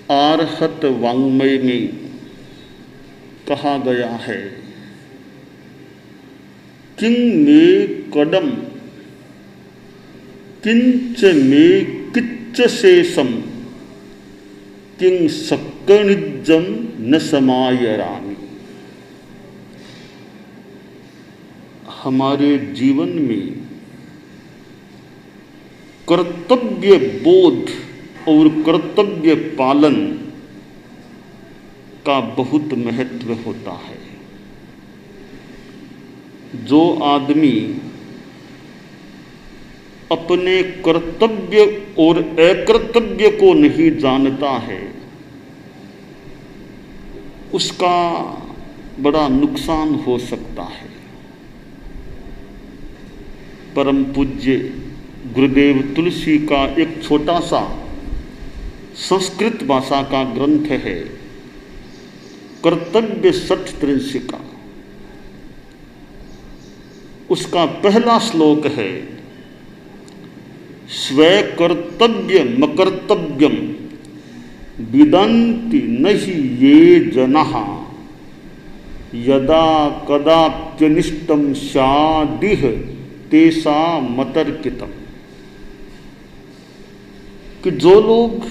आर्हत वाङ्मय में कहा गया है, किं मे कदम किंच मे किच्च शेषम किं सक्कनिजम न समायरामि। हमारे जीवन में कर्तव्य बोध और कर्तव्य पालन का बहुत महत्व होता है। जो आदमी अपने कर्तव्य और अकर्तव्य को नहीं जानता है, उसका बड़ा नुकसान हो सकता है। परम पूज्य गुरुदेव तुलसी का एक छोटा सा संस्कृत भाषा का ग्रंथ है कर्तव्य षट्त्रिंशिका। उसका पहला श्लोक है, स्वकर्तव्य मकर्तव्यम विदन्ति नहि ये जनाः यदा कदाप्यनिष्टं स्यादिह तेषामतर्कितम्। कि जो लोग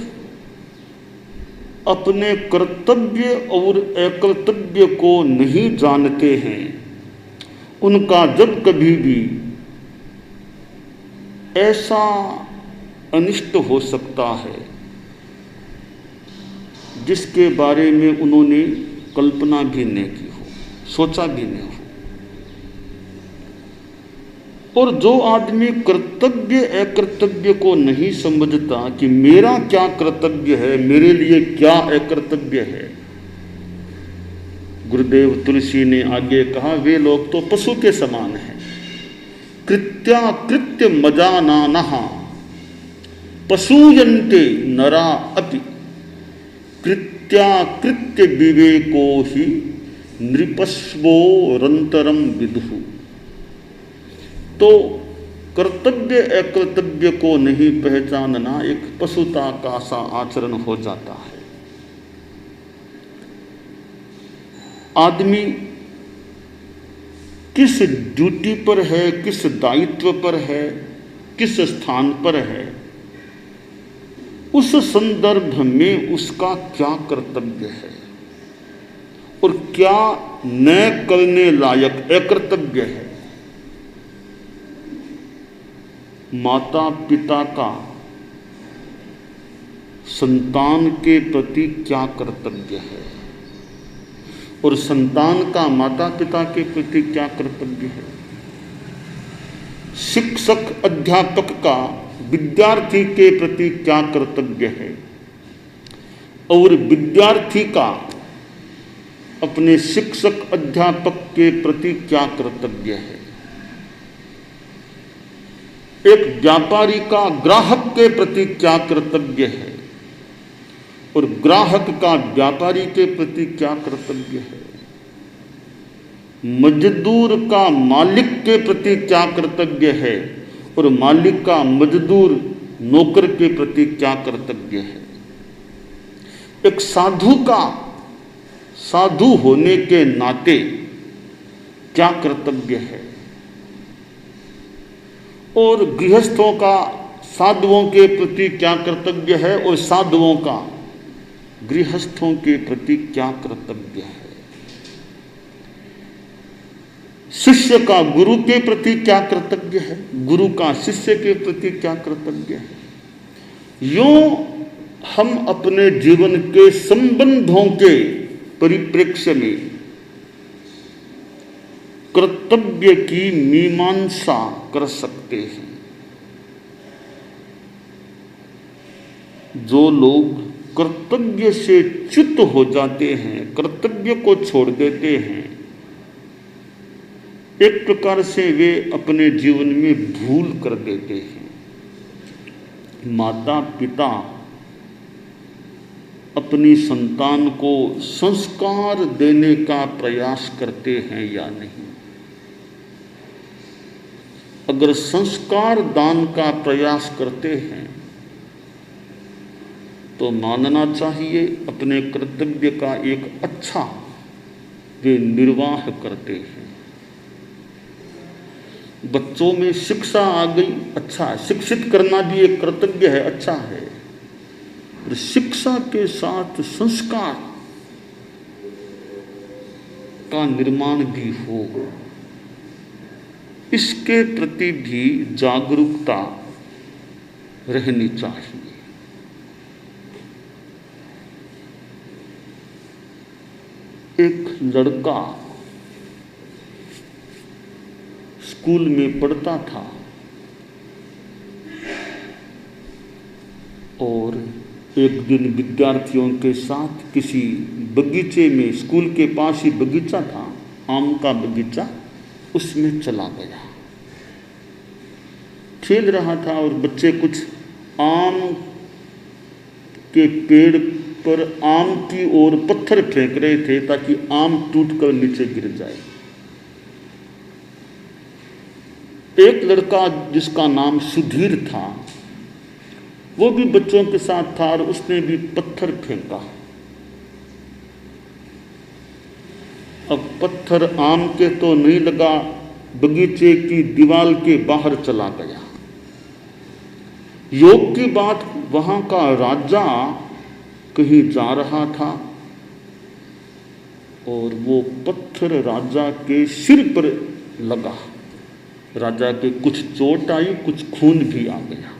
अपने कर्तव्य और अकर्तव्य को नहीं जानते हैं, उनका जब कभी भी ऐसा अनिष्ट हो सकता है जिसके बारे में उन्होंने कल्पना भी नहीं की हो, सोचा भी नहीं हो। और जो आदमी कर्तव्य अकर्तव्य को नहीं समझता कि मेरा क्या कर्तव्य है, मेरे लिए क्या अकर्तव्य है, गुरुदेव तुलसी ने आगे कहा, वे लोग तो पशु के समान हैं। कृत्याकृत्य मजानानः पशूयन्ते नरा अपि कृत्याकृत्य विवेको हि नृपस्वोरन्तरं विदुः। तो कर्तव्य अकर्तव्य को नहीं पहचानना एक पशुता का सा आचरण हो जाता है। आदमी किस ड्यूटी पर है, किस दायित्व पर है, किस स्थान पर है, उस संदर्भ में उसका क्या कर्तव्य है और क्या न करने लायक अकर्तव्य है। माता पिता का संतान के प्रति क्या कर्तव्य है और संतान का माता पिता के प्रति क्या कर्तव्य है। शिक्षक अध्यापक का विद्यार्थी के प्रति क्या कर्तव्य है और विद्यार्थी का अपने शिक्षक अध्यापक के प्रति क्या कर्तव्य है। एक व्यापारी का ग्राहक के प्रति क्या कर्तव्य है और ग्राहक का व्यापारी के प्रति क्या कर्तव्य है। मजदूर का मालिक के प्रति क्या कर्तव्य है और मालिक का मजदूर नौकर के प्रति क्या कर्तव्य है। एक साधु का साधु होने के नाते क्या कर्तव्य है और गृहस्थों का साधुओं के प्रति क्या कर्तव्य है और साधुओं का गृहस्थों के प्रति क्या कर्तव्य है। शिष्य का गुरु के प्रति क्या कर्तव्य है, गुरु का शिष्य के प्रति क्या कर्तव्य है। यूं हम अपने जीवन के संबंधों के परिप्रेक्ष्य में कर्तव्य की मीमांसा कर सकते हैं। जो लोग कर्तव्य से च्युत हो जाते हैं, कर्तव्य को छोड़ देते हैं, एक प्रकार से वे अपने जीवन में भूल कर देते हैं। माता पिता अपनी संतान को संस्कार देने का प्रयास करते हैं या नहीं। अगर संस्कार दान का प्रयास करते हैं तो मानना चाहिए अपने कर्तव्य का एक अच्छा वे निर्वाह करते हैं। बच्चों में शिक्षा आ गई, अच्छा है, शिक्षित करना भी एक कर्तव्य है, अच्छा है। और शिक्षा के साथ संस्कार का निर्माण भी हो, इसके प्रति भी जागरूकता रहनी चाहिए। एक लड़का स्कूल में पढ़ता था और एक दिन विद्यार्थियों के साथ किसी बगीचे में, स्कूल के पास ही बगीचा था, आम का बगीचा, उसमें चला गया। खेल रहा था और बच्चे कुछ आम के पेड़ पर आम की ओर पत्थर फेंक रहे थे ताकि आम टूटकर नीचे गिर जाए। एक लड़का जिसका नाम सुधीर था, वो भी बच्चों के साथ था और उसने भी पत्थर फेंका। अब पत्थर आम के तो नहीं लगा, बगीचे की दीवार के बाहर चला गया। योग की बात, वहां का राजा कहीं जा रहा था और वो पत्थर राजा के सिर पर लगा। राजा के कुछ चोट आई, कुछ खून भी आ गया।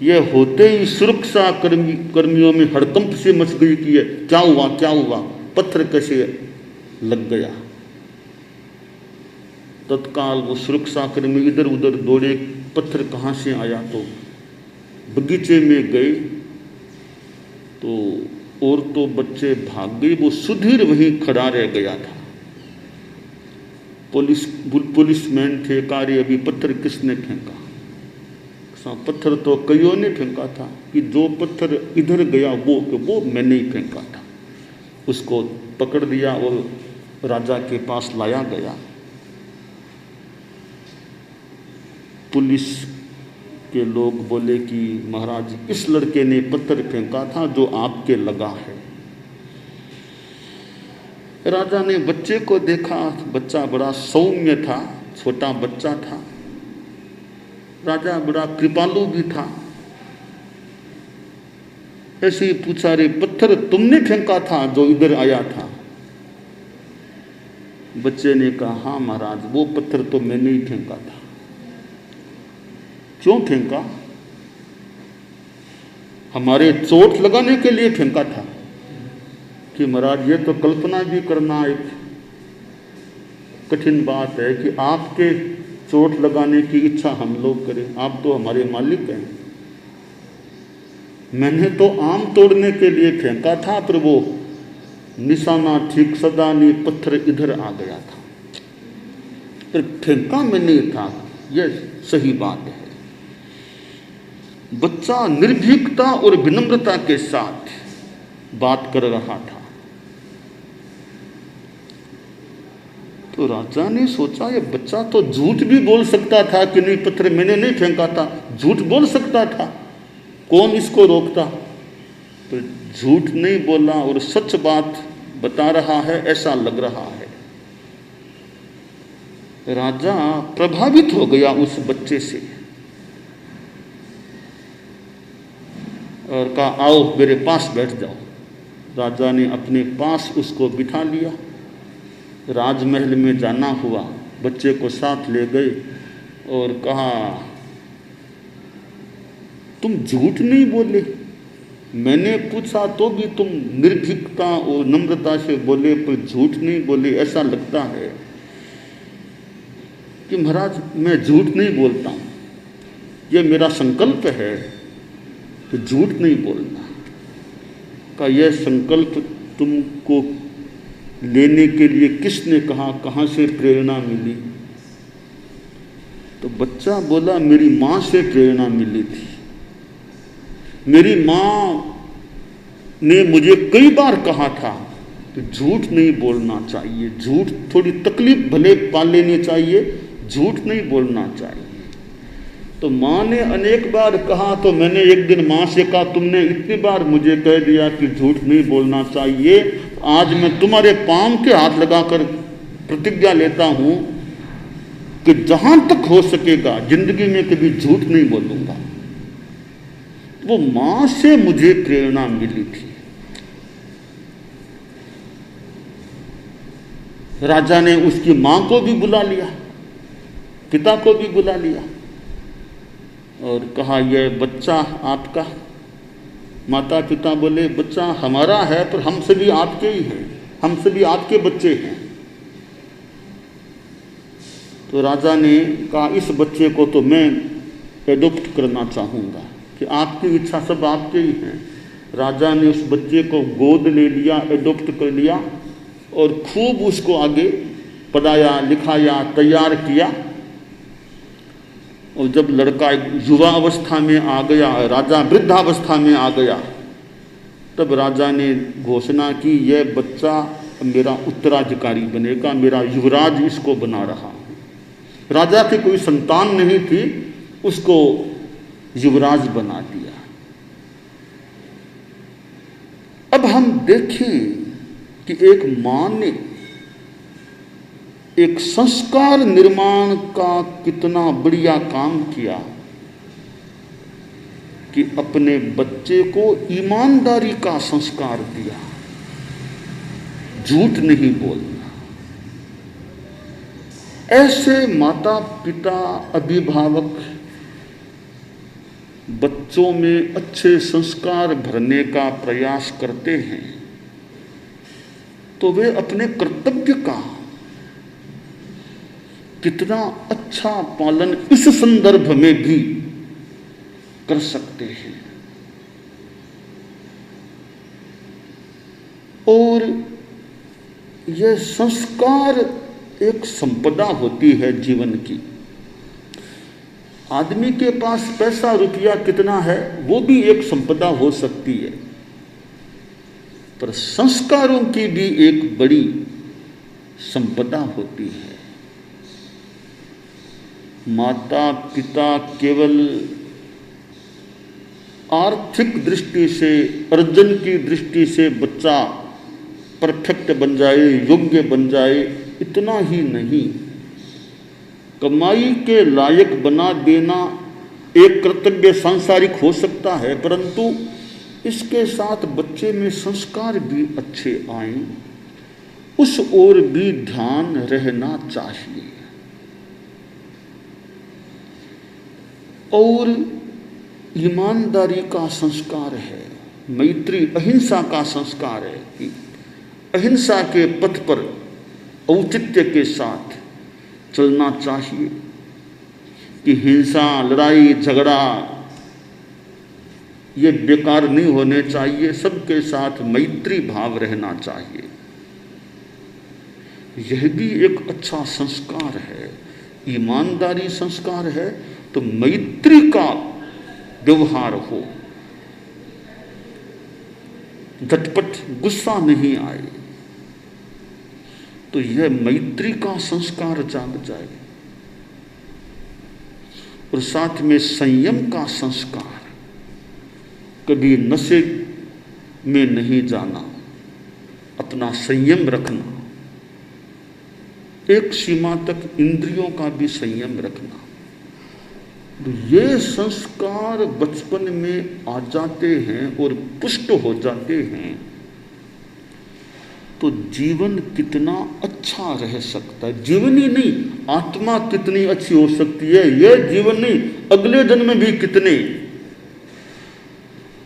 यह होते ही सुरक्षा कर्मियों में हड़कंप से मच गई कि ये क्या हुआ, क्या हुआ, पत्थर कैसे लग गया। तत्काल वो सुरक्षा कर्मी इधर उधर दौड़े, पत्थर कहाँ से आया, तो बगीचे में गए तो और तो बच्चे भाग गए, वो सुधीर वहीं खड़ा रह गया था। पुलिसमैन थे, कार्य अभी पत्थर किसने फेंका? पत्थर तो कईयों ने फेंका था कि जो पत्थर इधर गया वो मैंने ही फेंका था। उसको पकड़ दिया और राजा के पास लाया गया। पुलिस के लोग बोले कि महाराज, इस लड़के ने पत्थर फेंका था जो आपके लगा है। राजा ने बच्चे को देखा, बच्चा बड़ा सौम्य था, छोटा बच्चा था। राजा बड़ा कृपालु भी था। ऐसे ही पूछा, रे पत्थर तुमने फेंका था जो इधर आया था? बच्चे ने कहा, हाँ महाराज, वो पत्थर तो मैंने ही फेंका था। क्यों फेंका? हमारे चोट लगाने के लिए फेंका था। कि महाराज, ये तो कल्पना भी करना एक कठिन बात है कि आपके चोट लगाने की इच्छा हम लोग करें। आप तो हमारे मालिक हैं। मैंने तो आम तोड़ने के लिए फेंका था, पर वो निशाना ठीक सदा नहीं, पत्थर इधर आ गया था, पर फेंका मैंने था। यह सही बात है। बच्चा निर्भीकता और विनम्रता के साथ बात कर रहा था। तो राजा ने सोचा, ये बच्चा तो झूठ भी बोल सकता था कि नहीं, पत्थर मैंने नहीं फेंका था। झूठ बोल सकता था, कौन इसको रोकता? तो झूठ नहीं बोला और सच बात बता रहा है, ऐसा लग रहा है। राजा प्रभावित हो गया उस बच्चे से और कहा, आओ मेरे पास बैठ जाओ। राजा ने अपने पास उसको बिठा लिया। राजमहल में जाना हुआ, बच्चे को साथ ले गए और कहा, तुम झूठ नहीं बोले। मैंने पूछा तो भी तुम निर्भीकता और नम्रता से बोले, पर झूठ नहीं बोले। ऐसा लगता है कि महाराज मैं झूठ नहीं बोलता हूँ, यह मेरा संकल्प है कि झूठ नहीं बोलना। का यह संकल्प तुमको लेने के लिए किसने कहा, कहाँ से प्रेरणा मिली? तो बच्चा बोला, मेरी माँ से प्रेरणा मिली थी। मेरी माँ ने मुझे कई बार कहा था कि झूठ नहीं बोलना चाहिए, झूठ थोड़ी तकलीफ भले पा लेनी चाहिए, झूठ नहीं बोलना चाहिए। तो माँ ने अनेक बार कहा, तो मैंने एक दिन माँ से कहा, तुमने इतनी बार मुझे कह दिया कि झूठ नहीं बोलना चाहिए, आज मैं तुम्हारे पांव के हाथ लगाकर प्रतिज्ञा लेता हूं कि जहां तक हो सकेगा जिंदगी में कभी झूठ नहीं बोलूंगा। वो मां से मुझे प्रेरणा मिली थी। राजा ने उसकी मां को भी बुला लिया, पिता को भी बुला लिया और कहा, यह बच्चा आपका? माता पिता बोले, बच्चा हमारा है, पर हम सभी आपके ही हैं, हम सभी आपके बच्चे हैं। तो राजा ने कहा, इस बच्चे को तो मैं एडॉप्ट करना चाहूँगा, कि आपकी इच्छा सब आपके ही हैं। राजा ने उस बच्चे को गोद ले लिया, एडॉप्ट कर लिया और खूब उसको आगे पढ़ाया, लिखाया, तैयार किया। और जब लड़का युवा अवस्था में आ गया, राजा वृद्धावस्था में आ गया, तब राजा ने घोषणा की, यह बच्चा मेरा उत्तराधिकारी बनेगा, मेरा युवराज इसको बना रहा हूं। राजा की कोई संतान नहीं थी, उसको युवराज बना दिया। अब हम देखें कि एक मां ने एक संस्कार निर्माण का कितना बढ़िया काम किया कि अपने बच्चे को ईमानदारी का संस्कार दिया, झूठ नहीं बोलना। ऐसे माता पिता, अभिभावक बच्चों में अच्छे संस्कार भरने का प्रयास करते हैं तो वे अपने कर्तव्य का कितना अच्छा पालन इस संदर्भ में भी कर सकते हैं। और यह संस्कार एक संपदा होती है जीवन की। आदमी के पास पैसा रुपया कितना है वो भी एक संपदा हो सकती है, पर संस्कारों की भी एक बड़ी संपदा होती है। माता पिता केवल आर्थिक दृष्टि से, अर्जन की दृष्टि से बच्चा परफेक्ट बन जाए, योग्य बन जाए, इतना ही नहीं, कमाई के लायक बना देना एक कर्तव्य सांसारिक हो सकता है, परंतु इसके साथ बच्चे में संस्कार भी अच्छे आएं, उस ओर भी ध्यान रहना चाहिए। और ईमानदारी का संस्कार है, मैत्री अहिंसा का संस्कार है कि अहिंसा के पथ पर औचित्य के साथ चलना चाहिए, कि हिंसा, लड़ाई झगड़ा ये बेकार नहीं होने चाहिए, सबके साथ मैत्री भाव रहना चाहिए। यह भी एक अच्छा संस्कार है। ईमानदारी संस्कार है तो मैत्री का व्यवहार हो, झटपट गुस्सा नहीं आए, तो यह मैत्री का संस्कार जाग जाए। और साथ में संयम का संस्कार, कभी नशे में नहीं जाना, अपना संयम रखना, एक सीमा तक इंद्रियों का भी संयम रखना। तो ये संस्कार बचपन में आ जाते हैं और पुष्ट हो जाते हैं तो जीवन कितना अच्छा रह सकता है। जीवन ही नहीं, आत्मा कितनी अच्छी हो सकती है। यह जीवन नहीं, अगले जन्म में भी कितने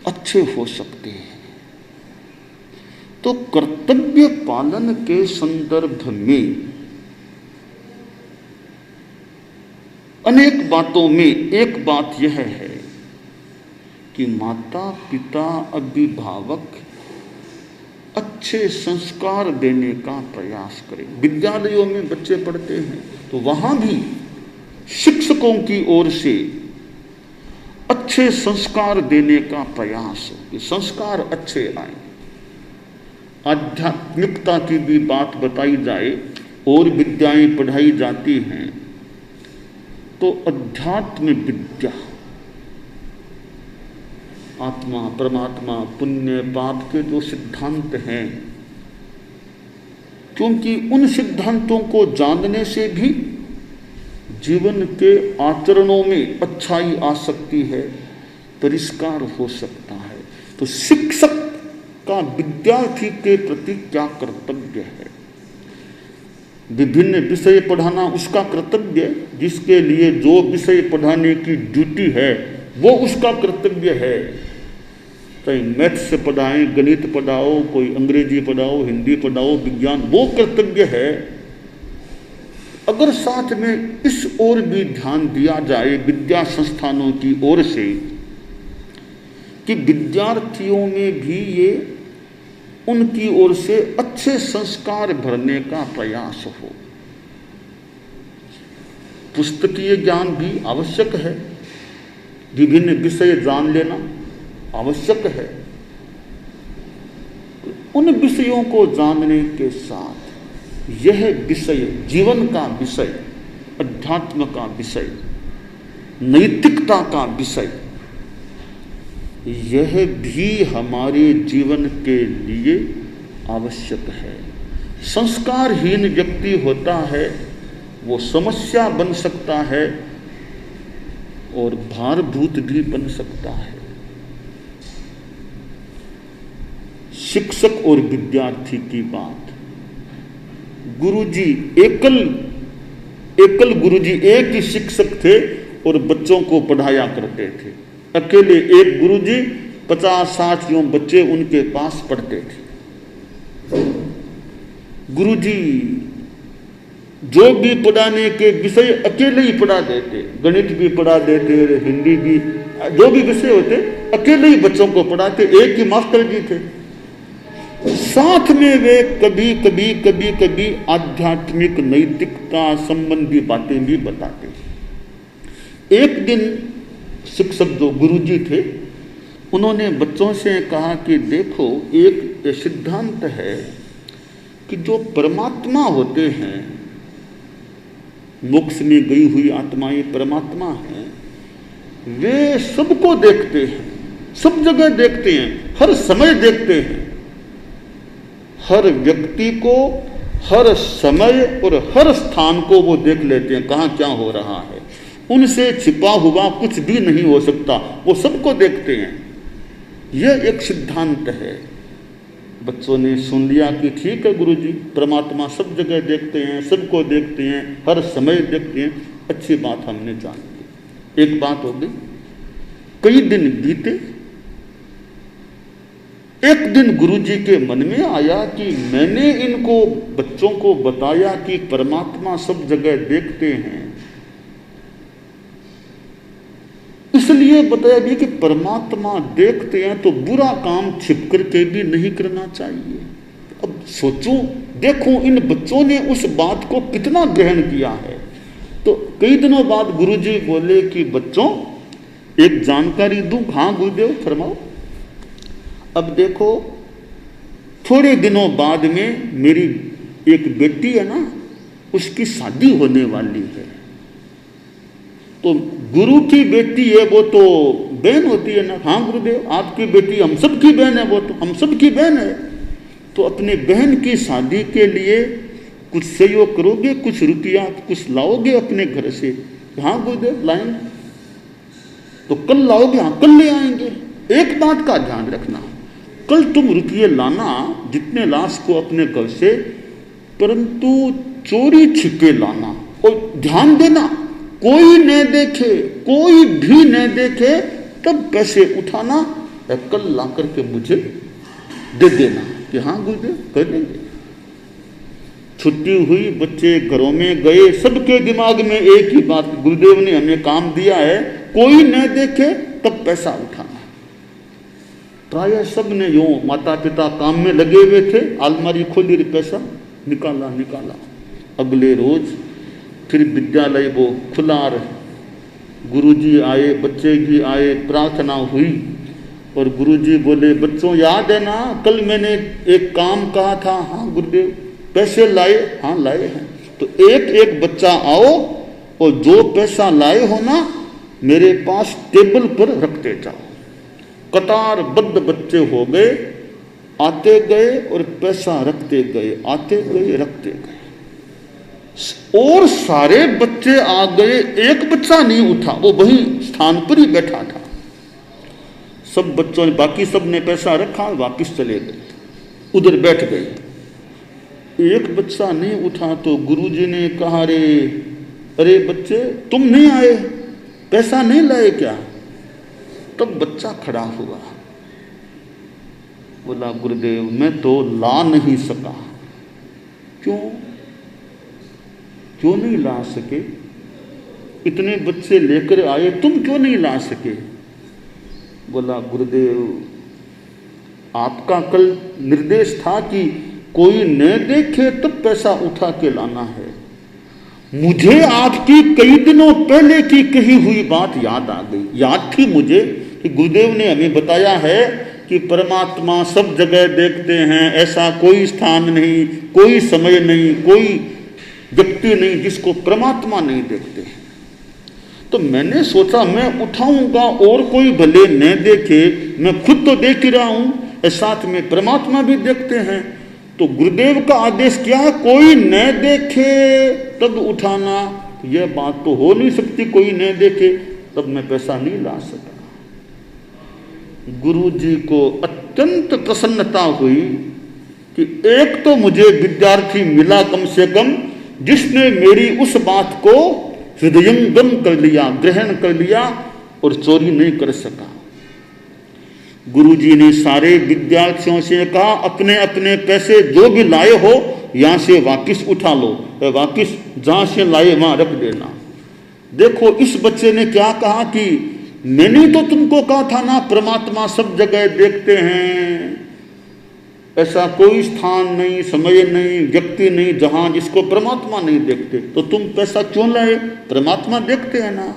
अच्छे हो सकते हैं। तो कर्तव्य पालन के संदर्भ में अनेक बातों में एक बात यह है कि माता पिता, अभिभावक अच्छे संस्कार देने का प्रयास करें। विद्यालयों में बच्चे पढ़ते हैं तो वहां भी शिक्षकों की ओर से अच्छे संस्कार देने का प्रयास हो कि संस्कार अच्छे आए। आध्यात्मिकता की भी बात बताई जाए और विद्याएं पढ़ाई जाती हैं, तो अध्यात्म विद्या, आत्मा, परमात्मा, पुण्य, पाप के जो सिद्धांत हैं, क्योंकि उन सिद्धांतों को जानने से भी जीवन के आचरणों में अच्छाई आ सकती है, परिष्कार हो सकता है। तो शिक्षक का विद्यार्थी के प्रति क्या कर्तव्य है? विभिन्न विषय पढ़ाना उसका कर्तव्य, जिसके लिए जो विषय पढ़ाने की ड्यूटी है वो उसका कर्तव्य है। चाहे मैथ्स से पढ़ाएं, गणित पढ़ाओ, कोई अंग्रेजी पढ़ाओ, हिंदी पढ़ाओ, विज्ञान, वो कर्तव्य है। अगर साथ में इस ओर भी ध्यान दिया जाए विद्या संस्थानों की ओर से कि विद्यार्थियों में भी ये उनकी ओर से अच्छे संस्कार भरने का प्रयास हो। पुस्तकीय ज्ञान भी आवश्यक है, विभिन्न विषय जान लेना आवश्यक है। उन विषयों को जानने के साथ यह विषय, जीवन का विषय, अध्यात्म का विषय, नैतिकता का विषय, यह भी हमारे जीवन के लिए आवश्यक है। संस्कारहीन व्यक्ति होता है वो समस्या बन सकता है और भारभूत भी बन सकता है। शिक्षक और विद्यार्थी की बात, गुरुजी एकल गुरुजी, एक ही शिक्षक थे और बच्चों को पढ़ाया करते थे। अकेले एक गुरुजी 50-60 बच्चे उनके पास पढ़ते थे। गुरुजी जो भी पढ़ाने के विषय अकेले ही पढ़ा देते, गणित भी पढ़ा देते, हिंदी भी, जो भी विषय होते अकेले ही बच्चों को पढ़ाते। एक ही मास्टर जी थे। साथ में वे कभी आध्यात्मिक नैतिकता संबंधी बातें भी बताते। एक दिन शिक्षक जो गुरुजी थे, उन्होंने बच्चों से कहा कि देखो, एक सिद्धांत है कि जो परमात्मा होते हैं, मोक्ष में गई हुई आत्माएं परमात्मा हैं, वे सबको देखते हैं, सब जगह देखते हैं, हर समय देखते हैं। हर व्यक्ति को, हर समय और हर स्थान को वो देख लेते हैं, कहाँ क्या हो रहा है। उनसे छिपा हुआ कुछ भी नहीं हो सकता, वो सबको देखते हैं। यह एक सिद्धांत है। बच्चों ने सुन लिया कि ठीक है गुरुजी, परमात्मा सब जगह देखते हैं, सबको देखते हैं, हर समय देखते हैं, अच्छी बात हमने जान ली। एक बात हो गई। कई दिन बीते। एक दिन गुरुजी के मन में आया कि मैंने इनको बच्चों को बताया कि परमात्मा सब जगह देखते हैं, इसलिए बताया भी कि परमात्मा देखते हैं तो बुरा काम छिप करके भी नहीं करना चाहिए। अब सोचूं, देखूं इन बच्चों ने उस बात को कितना ग्रहण किया है। तो कई दिनों बाद गुरुजी बोले कि बच्चों, एक जानकारी दूं। हाँ गुरुदेव, फरमाओ। अब देखो, थोड़े दिनों बाद में मेरी एक बेटी है ना, उसकी शादी होने वाली है। तो गुरु की बेटी है, वो तो बहन होती है ना। हाँ गुरुदेव, आपकी बेटी हम सब की बहन है, वो तो हम सब की बहन है। तो अपने बहन की शादी के लिए कुछ सहयोग करोगे, कुछ रुपया कुछ लाओगे अपने घर से? हाँ गुरुदेव, लाएंगे। तो कल लाओगे? हाँ कल ले आएंगे। एक बात का ध्यान रखना, कल तुम रुपये लाना जितने लाश को अपने घर से, परंतु चोरी छिपे लाना। और ध्यान देना, कोई न देखे, कोई भी न देखे, तब पैसे उठाना या कल ला करके मुझे दे देना कि हाँ गुरुदेव कर लेंगे। छुट्टी हुई, बच्चे घरों में गए, सबके दिमाग में एक ही बात, गुरुदेव ने हमें काम दिया है, कोई न देखे तब पैसा उठाना। प्राय सब ने यूं, माता पिता काम में लगे हुए थे, अलमारी खोली, पैसा निकाला। अगले रोज फिर विद्यालय वो खुला रहे। गुरुजी आए, बच्चे भी आए, प्रार्थना हुई और गुरुजी बोले, बच्चों याद है ना, कल मैंने एक काम कहा था? हाँ गुरुदेव। पैसे लाए? हाँ लाए हैं। तो एक एक बच्चा आओ और जो पैसा लाए हो ना मेरे पास टेबल पर रखते जाओ। कतारबद्ध बच्चे हो गए, आते गए और पैसा रखते गए, आते गए रखते गए, और सारे बच्चे आ गए, एक बच्चा नहीं उठा, वो वहीं स्थान पर ही बैठा था। सब बच्चों ने, बाकी सब ने पैसा रखा, वापिस चले गए, उधर बैठ गए। एक बच्चा नहीं उठा तो गुरुजी ने कहा, अरे बच्चे तुम नहीं आए, पैसा नहीं लाए क्या? तब बच्चा खड़ा हुआ, बोला गुरुदेव मैं तो ला नहीं सका। क्यों नहीं ला सके? इतने बच्चे लेकर आए, तुम क्यों नहीं ला सके? बोला गुरुदेव आपका कल निर्देश था कि कोई न देखे तब पैसा उठा के लाना है। मुझे आपकी कई दिनों पहले की कही हुई बात याद आ गई। याद थी मुझे कि गुरुदेव ने हमें बताया है कि परमात्मा सब जगह देखते हैं, ऐसा कोई स्थान नहीं, कोई समय नहीं, कोई व्यक्ति नहीं जिसको परमात्मा नहीं देखते हैं। तो मैंने सोचा मैं उठाऊंगा और कोई भले न देखे, मैं खुद तो देख ही रहा हूं, साथ में परमात्मा भी देखते हैं। तो गुरुदेव का आदेश क्या है? कोई न देखे तब उठाना। यह बात तो हो नहीं सकती, कोई न देखे तब मैं पैसा नहीं ला सका। गुरुजी को अत्यंत प्रसन्नता हुई कि एक तो मुझे विद्यार्थी मिला कम से कम जिसने मेरी उस बात को हृदयंगम कर लिया, ग्रहण कर लिया और चोरी नहीं कर सका। गुरुजी ने सारे विद्यार्थियों से कहा अपने अपने पैसे जो भी लाए हो यहां से वापिस उठा लो, वापिस जहां से लाए वहां रख देना। देखो इस बच्चे ने क्या कहा कि मैंने तो तुमको कहा था ना परमात्मा सब जगह देखते हैं, ऐसा कोई स्थान नहीं, समय नहीं, व्यक्ति नहीं जहां जिसको परमात्मा नहीं देखते, तो तुम पैसा क्यों लाए? परमात्मा देखते हैं ना।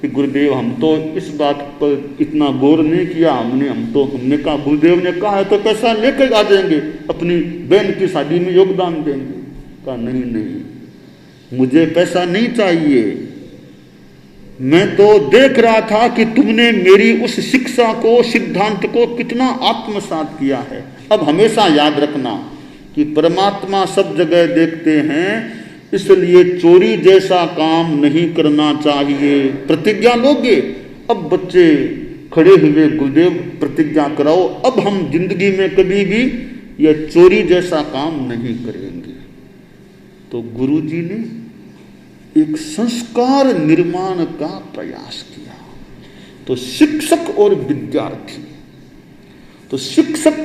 कि गुरुदेव हम तो इस बात पर इतना गौर नहीं किया, हमने कहा गुरुदेव ने कहा है तो पैसा लेकर आ जाएंगे, अपनी बहन की शादी में योगदान देंगे। कहा नहीं, मुझे पैसा नहीं चाहिए, मैं तो देख रहा था कि तुमने मेरी उस शिक्षा को, सिद्धांत को कितना आत्मसात किया है। अब हमेशा याद रखना कि परमात्मा सब जगह देखते हैं, इसलिए चोरी जैसा काम नहीं करना चाहिए। प्रतिज्ञा लोगे? अब बच्चे खड़े हुए, गुरुदेव प्रतिज्ञा कराओ, अब हम जिंदगी में कभी भी यह चोरी जैसा काम नहीं करेंगे। तो गुरुजी ने एक संस्कार निर्माण का प्रयास किया। तो शिक्षक और विद्यार्थी, तो शिक्षक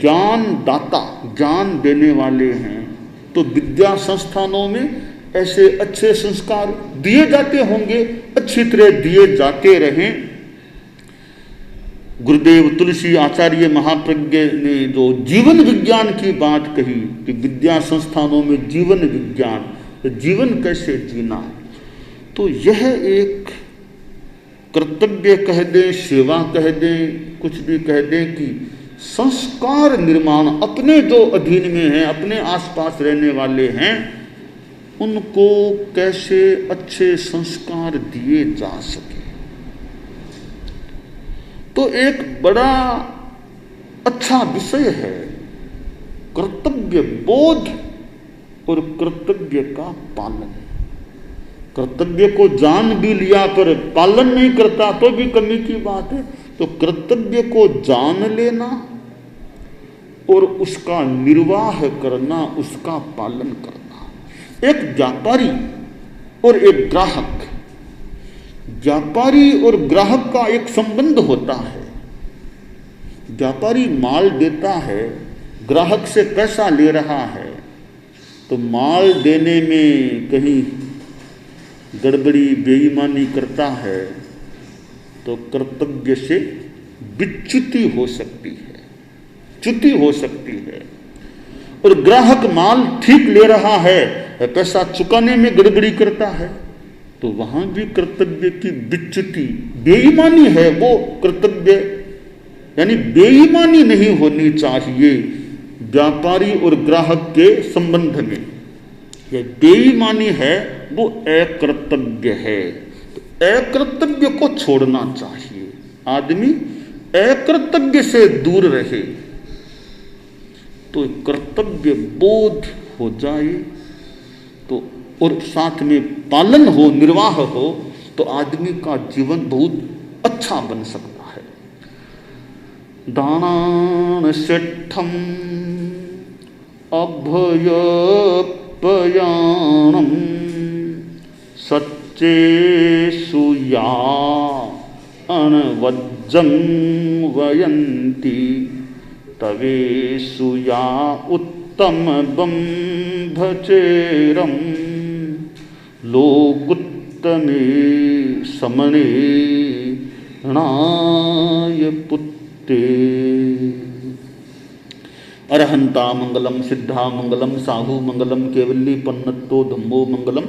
ज्ञान दाता, ज्ञान देने वाले हैं, तो विद्या संस्थानों में ऐसे अच्छे संस्कार दिए जाते होंगे, अच्छी तरह दिए जाते रहें। गुरुदेव तुलसी आचार्य महाप्रज्ञ ने जो जीवन विज्ञान की बात कही कि विद्या संस्थानों में जीवन विज्ञान, जीवन कैसे जीना, तो यह एक कर्तव्य कह दें, सेवा कह दें, कुछ भी कह दें कि संस्कार निर्माण, अपने जो अधीन में हैं, अपने आसपास रहने वाले हैं, उनको कैसे अच्छे संस्कार दिए जा सके। तो एक बड़ा अच्छा विषय है कर्तव्य बोध और कर्तव्य का पालन। कर्तव्य को जान भी लिया पर पालन नहीं करता तो भी कमी की बात है। तो कर्तव्य को जान लेना और उसका निर्वाह करना, उसका पालन करना। एक व्यापारी और एक ग्राहक, व्यापारी और ग्राहक का एक संबंध होता है। व्यापारी माल देता है, ग्राहक से पैसा ले रहा है, तो माल देने में कहीं गड़बड़ी, बेईमानी करता है तो कर्तव्य से विच्युति हो सकती है, च्युति हो सकती है। और ग्राहक माल ठीक ले रहा है, पैसा चुकाने में गड़बड़ी करता है, तो वहां भी कर्तव्य की विच्युति, बेईमानी है। वो कर्तव्य यानी बेईमानी नहीं होनी चाहिए व्यापारी और ग्राहक के संबंध में। ये बेईमानी है वो अकृतज्ञ है। तो अकृतज्ञ को छोड़ना चाहिए, आदमी अकृतज्ञ से दूर रहे तो कर्तव्य बोध हो जाए तो, और साथ में पालन हो, निर्वाह हो, तो आदमी का जीवन बहुत अच्छा बन सकता है। दानान सेठम अभयपयाणम सच्चेषु या अनवज्जं वयन्ति तवेषु या उत्तमं भचेरं लोकुत्तमे समने णाय पुत्ते। अरहंता मंगलम, सिद्धा मंगलम, साहू मंगलम, केवली पन्नतो धम्मो मंगलम।